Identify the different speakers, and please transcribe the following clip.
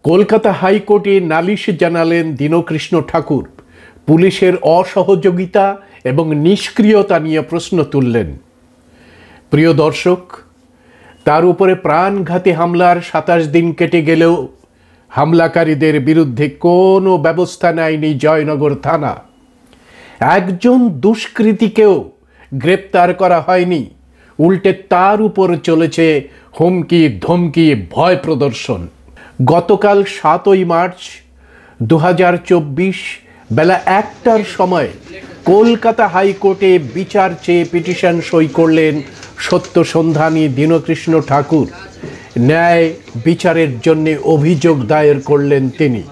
Speaker 1: কলকাতা হাইকোর্টে নালিশ জানালেন দীনকৃষ্ণ ঠাকুর। পুলিশের অসহযোগিতা এবং নিষ্ক্রিয়তা নিয়ে প্রশ্ন তুললেন। প্রিয় দর্শক, তার উপরে প্রাণঘাতী হামলার ২৭ দিন কেটে গেলেও হামলাকারীদের বিরুদ্ধে কোনো ব্যবস্থা নেয়নি জয়নগর থানা। একজন দুষ্কৃতীকেও গ্রেপ্তার করা হয়নি, উল্টে তার উপর চলেছে হুমকি ধমকি, ভয় প্রদর্শন। গতকাল ৭ই মার্চ ২০২৪ বেলা ১টার সময় কলকাতা হাইকোর্টে বিচার চেয়ে পিটিশন সই করলেন সত্য সন্ধানী দীনকৃষ্ণ ঠাকুর। ন্যায় বিচারের জন্য অভিযোগ দায়ের করলেন তিনি।